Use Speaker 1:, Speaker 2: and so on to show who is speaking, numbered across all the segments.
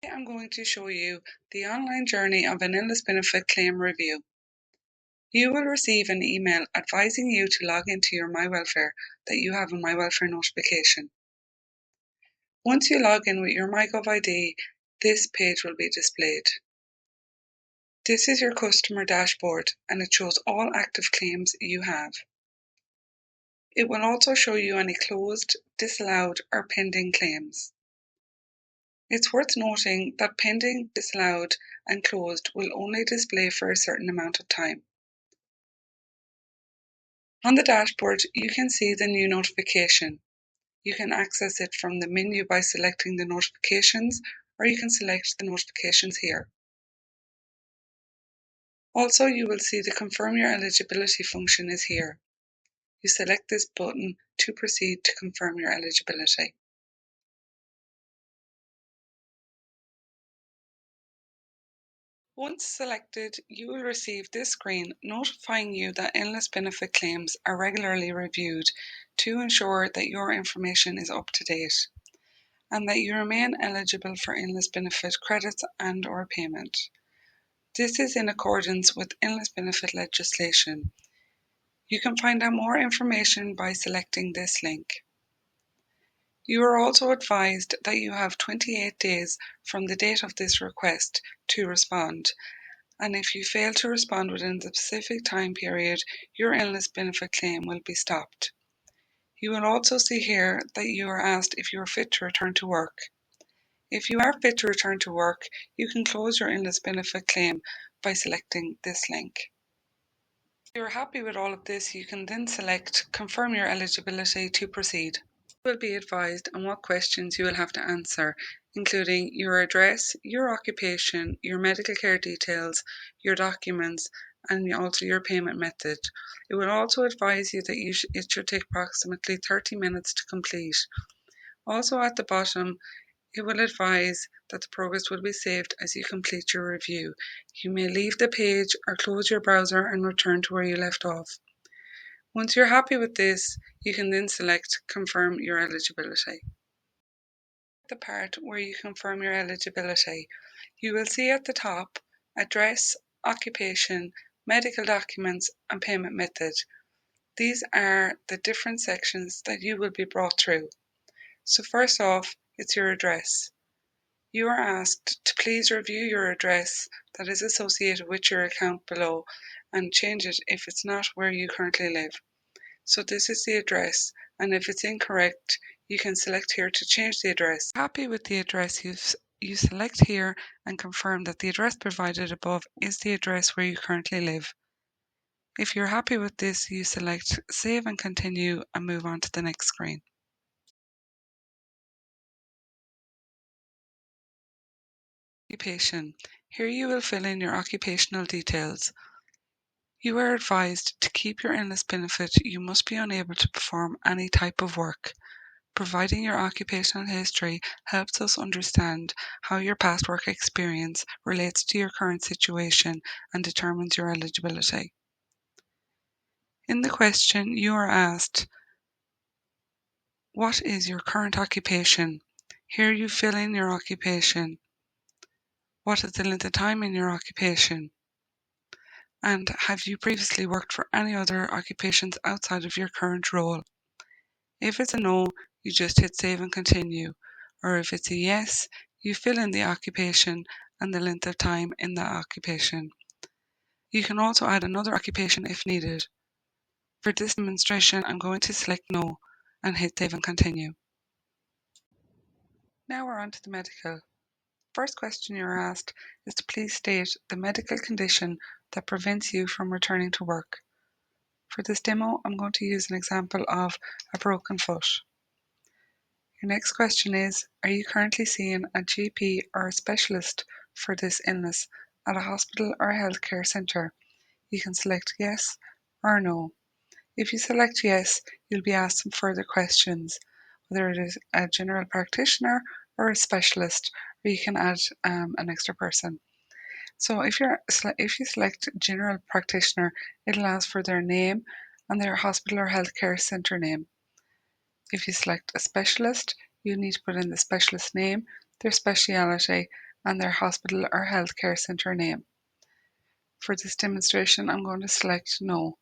Speaker 1: Today I'm going to show you the online journey of an illness benefit claim review. You will receive an email advising you to log into your MyWelfare that you have a MyWelfare notification. Once you log in with your MyGov ID, this page will be displayed. This is your customer dashboard and it shows all active claims you have. It will also show you any closed, disallowed or pending claims. It's worth noting that pending, disallowed and closed will only display for a certain amount of time. On the dashboard, you can see the new notification. You can access it from the menu by selecting the notifications, or you can select the notifications here. Also, you will see the confirm your eligibility function is here. You select this button to proceed to confirm your eligibility. Once selected, you will receive this screen notifying you that illness benefit claims are regularly reviewed to ensure that your information is up to date and that you remain eligible for illness benefit credits and/or payment. This is in accordance with illness benefit legislation. You can find out more information by selecting this link. You are also advised that you have 28 days from the date of this request to respond, and if you fail to respond within the specific time period, your illness benefit claim will be stopped. You will also see here that you are asked if you are fit to return to work. If you are fit to return to work, you can close your illness benefit claim by selecting this link. If you are happy with all of this, you can then select Confirm your eligibility to proceed. You will be advised on what questions you will have to answer, including your address, your occupation, your medical care details, your documents, and also your payment method. It will also advise you that it should take approximately 30 minutes to complete. Also at the bottom, it will advise that the progress will be saved as you complete your review. You may leave the page or close your browser and return to where you left off. Once you're happy with this, you can then select Confirm your eligibility. The part where you confirm your eligibility, you will see at the top address, occupation, medical documents and payment method. These are the different sections that you will be brought through. So first off, it's your address. You are asked to please review your address that is associated with your account below and change it if it's not where you currently live. So this is the address, and if it's incorrect, you can select here to change the address. If you're happy with the address, you select here and confirm that the address provided above is the address where you currently live. If you're happy with this, you select Save and Continue and move on to the next screen. Occupation. Here you will fill in your occupational details. You are advised to keep your illness benefit. You must be unable to perform any type of work. Providing your occupational history helps us understand how your past work experience relates to your current situation and determines your eligibility. In the question, you are asked, what is your current occupation? Here you fill in your occupation. What is the length of time in your occupation? And have you previously worked for any other occupations outside of your current role? If it's a no, you just hit Save and Continue, or if it's a yes, you fill in the occupation and the length of time in that occupation. You can also add another occupation if needed. For this demonstration, I'm going to select No and hit Save and Continue. Now we're on to the medical. First question you're asked is to please state the medical condition that prevents you from returning to work. For this demo, I'm going to use an example of a broken foot. Your next question is, are you currently seeing a GP or a specialist for this illness at a hospital or a healthcare centre? You can select yes or no. If you select yes, you'll be asked some further questions, whether it is a general practitioner or a specialist, or you can add an extra person. So if you select general practitioner, it'll ask for their name and their hospital or healthcare centre name. If you select a specialist, you need to put in the specialist name, their speciality, and their hospital or healthcare centre name. For this demonstration, I'm going to select No.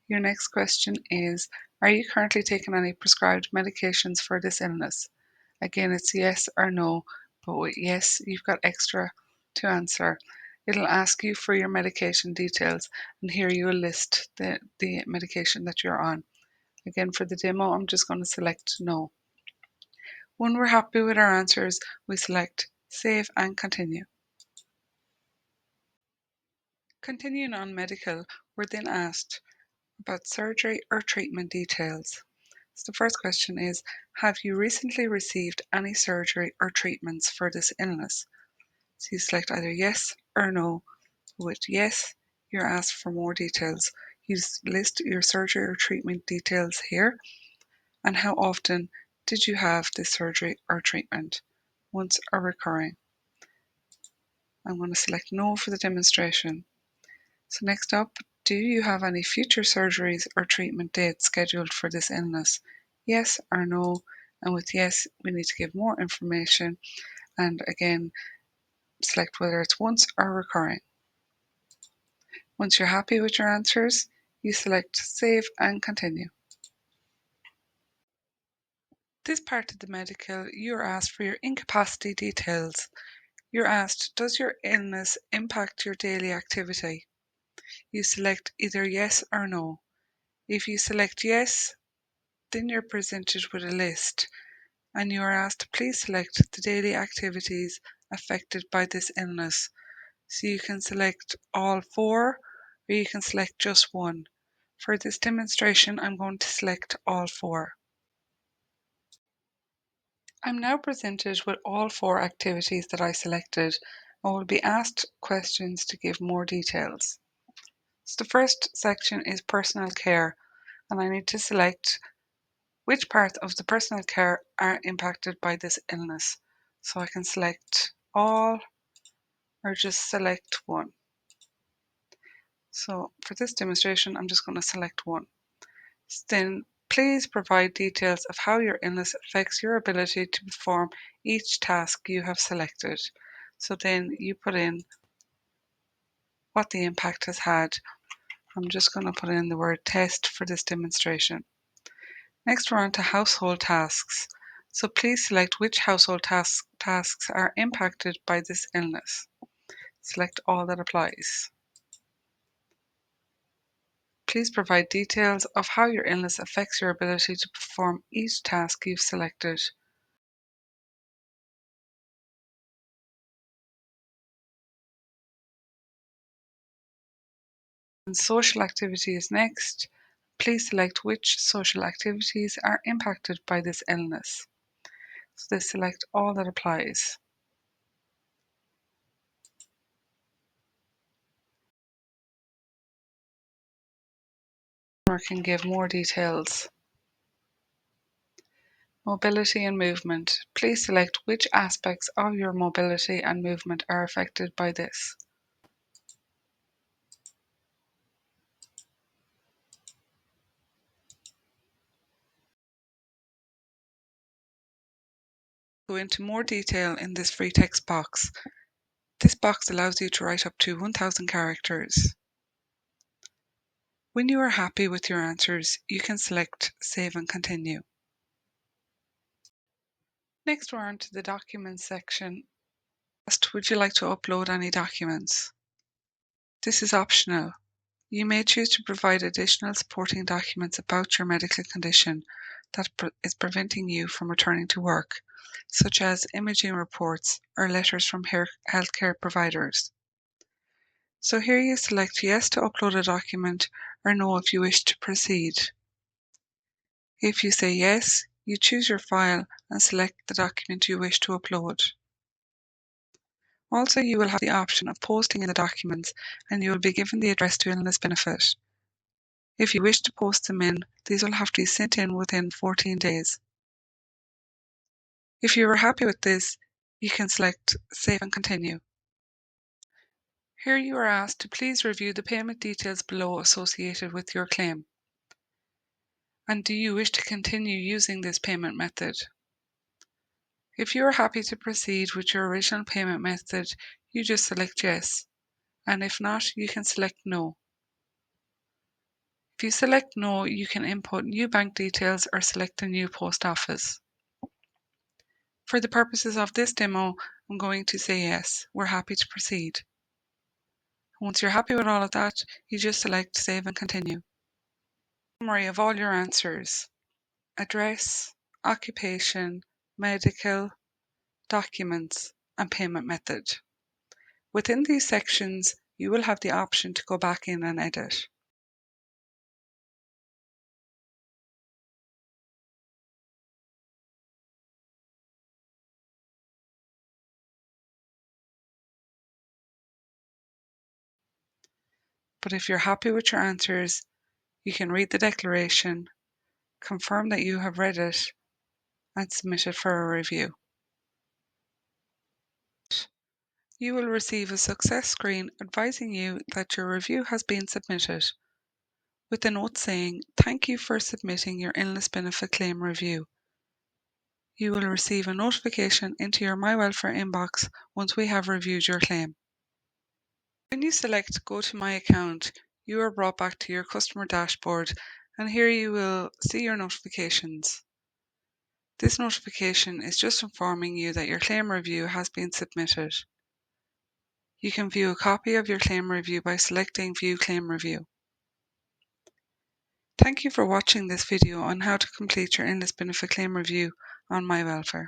Speaker 1: Your next question is, are you currently taking any prescribed medications for this illness? Again, it's yes or no, but with yes, you've got extra to answer. It'll ask you for your medication details, and here you will list the medication that you're on. Again, for the demo, I'm just going to select no. When we're happy with our answers, we select Save and Continue. Continuing on medical, we're then asked about surgery or treatment details. So the first question is, have you recently received any surgery or treatments for this illness? So you select either yes or no. With yes, you're asked for more details. You list your surgery or treatment details here, and how often did you have this surgery or treatment? Once or recurring? I'm going to select no for the demonstration. So next up, do you have any future surgeries or treatment dates scheduled for this illness? Yes or no? And with yes, we need to give more information, and again, select whether it's once or recurring. Once you're happy with your answers, you select Save and Continue. This part of the medical, you're asked for your incapacity details. You're asked, does your illness impact your daily activity? You select either yes or no. If you select yes, then you're presented with a list, and you are asked to please select the daily activities affected by this illness. So you can select all 4, or you can select just one. For this demonstration, I'm going to select all 4. I'm now presented with all 4 activities that I selected, and will be asked questions to give more details. So the first section is personal care, and I need to select which parts of the personal care are impacted by this illness. So I can select all or just select one. So for this demonstration, I'm just going to select one. Then please provide details of how your illness affects your ability to perform each task you have selected. So then you put in what the impact has had. I'm just going to put in the word test for this demonstration. Next, we're on to household tasks. So please select which household tasks are impacted by this illness. Select all that applies. Please provide details of how your illness affects your ability to perform each task you've selected. And social activity is next. Please select which social activities are impacted by this illness. So they select all that applies. Or can give more details. Mobility and movement. Please select which aspects of your mobility and movement are affected by this. Go into more detail in this free text box. This box allows you to write up to 1,000 characters. When you are happy with your answers, you can select Save and Continue. Next, we're on to the Documents section. Would you like to upload any documents? This is optional. You may choose to provide additional supporting documents about your medical condition that is preventing you from returning to work, such as imaging reports or letters from healthcare providers. So here you select yes to upload a document or no if you wish to proceed. If you say yes, you choose your file and select the document you wish to upload. Also, you will have the option of posting in the documents, and you will be given the address to illness benefit. If you wish to post them in, these will have to be sent in within 14 days. If you are happy with this, you can select Save and Continue. Here you are asked to please review the payment details below associated with your claim. And do you wish to continue using this payment method? If you are happy to proceed with your original payment method, you just select yes, and if not, you can select no. If you select no, you can input new bank details or select a new post office. For the purposes of this demo, I'm going to say yes, we're happy to proceed. Once you're happy with all of that, you just select Save and Continue. Summary of all your answers: address, occupation, medical, documents, and payment method. Within these sections, you will have the option to go back in and edit. But if you're happy with your answers, you can read the declaration, confirm that you have read it, and submit it for a review. You will receive a success screen advising you that your review has been submitted, with a note saying, "Thank you for submitting your illness benefit claim review. You will receive a notification into your MyWelfare inbox once we have reviewed your claim." When you select Go to My Account, you are brought back to your customer dashboard, and here you will see your notifications. This notification is just informing you that your claim review has been submitted. You can view a copy of your claim review by selecting View Claim Review. Thank you for watching this video on how to complete your illness benefit claim review on MyWelfare.